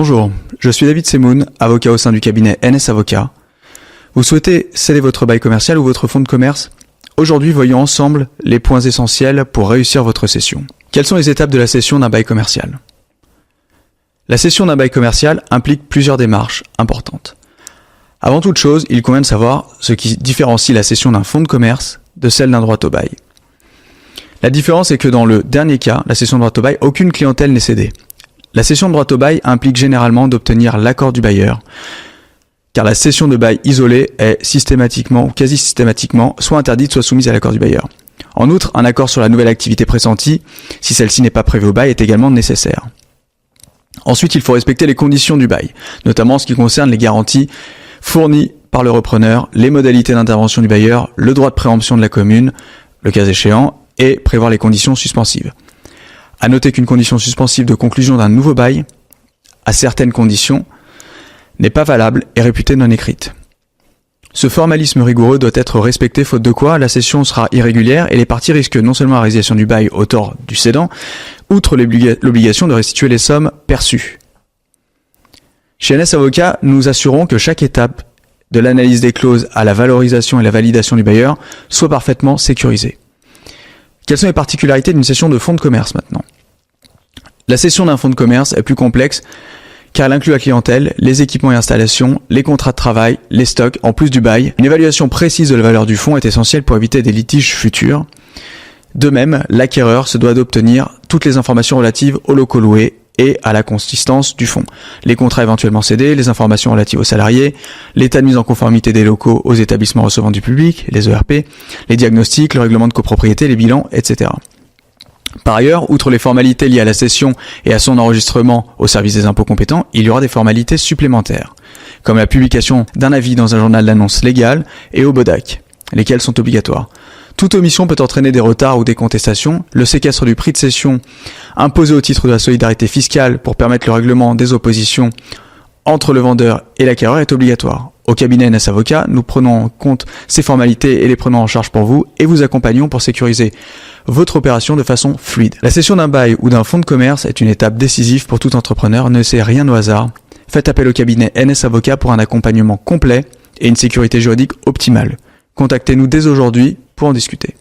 Bonjour, je suis David Semoun, avocat au sein du cabinet NS Avocat. Vous souhaitez céder votre bail commercial ou votre fonds de commerce? Aujourd'hui, voyons ensemble les points essentiels pour réussir votre cession. Quelles sont les étapes de la cession d'un bail commercial? La cession d'un bail commercial implique plusieurs démarches importantes. Avant toute chose, il convient de savoir ce qui différencie la cession d'un fonds de commerce de celle d'un droit au bail. La différence est que dans le dernier cas, la cession de droit au bail, aucune clientèle n'est cédée. La cession de droit au bail implique généralement d'obtenir l'accord du bailleur, car la cession de bail isolée est systématiquement ou quasi systématiquement soit interdite, soit soumise à l'accord du bailleur. En outre, un accord sur la nouvelle activité pressentie, si celle-ci n'est pas prévue au bail, est également nécessaire. Ensuite, il faut respecter les conditions du bail, notamment en ce qui concerne les garanties fournies par le repreneur, les modalités d'intervention du bailleur, le droit de préemption de la commune, le cas échéant, et prévoir les conditions suspensives. À noter qu'une condition suspensive de conclusion d'un nouveau bail, à certaines conditions, n'est pas valable et réputée non écrite. Ce formalisme rigoureux doit être respecté, faute de quoi la cession sera irrégulière et les parties risquent non seulement la résiliation du bail au tort du cédant, outre l'obligation de restituer les sommes perçues. Chez NS Avocat, nous assurons que chaque étape, de l'analyse des clauses à la valorisation et la validation du bailleur, soit parfaitement sécurisée. Quelles sont les particularités d'une cession de fonds de commerce maintenant? La cession d'un fonds de commerce est plus complexe car elle inclut la clientèle, les équipements et installations, les contrats de travail, les stocks, en plus du bail. Une évaluation précise de la valeur du fonds est essentielle pour éviter des litiges futurs. De même, l'acquéreur se doit d'obtenir toutes les informations relatives aux locaux loués et à la consistance du fonds. Les contrats éventuellement cédés, les informations relatives aux salariés, l'état de mise en conformité des locaux aux établissements recevant du public, les ERP, les diagnostics, le règlement de copropriété, les bilans, etc. Par ailleurs, outre les formalités liées à la cession et à son enregistrement au service des impôts compétents, il y aura des formalités supplémentaires, comme la publication d'un avis dans un journal d'annonce légal et au BODAC, lesquelles sont obligatoires. Toute omission peut entraîner des retards ou des contestations. Le séquestre du prix de cession imposé au titre de la solidarité fiscale pour permettre le règlement des oppositions entre le vendeur et l'acquéreur est obligatoire. Au cabinet NS Avocat, nous prenons en compte ces formalités et les prenons en charge pour vous et vous accompagnons pour sécuriser votre opération de façon fluide. La cession d'un bail ou d'un fonds de commerce est une étape décisive pour tout entrepreneur. Ne laissez rien au hasard. Faites appel au cabinet NS Avocat pour un accompagnement complet et une sécurité juridique optimale. Contactez-nous dès aujourd'hui pour en discuter.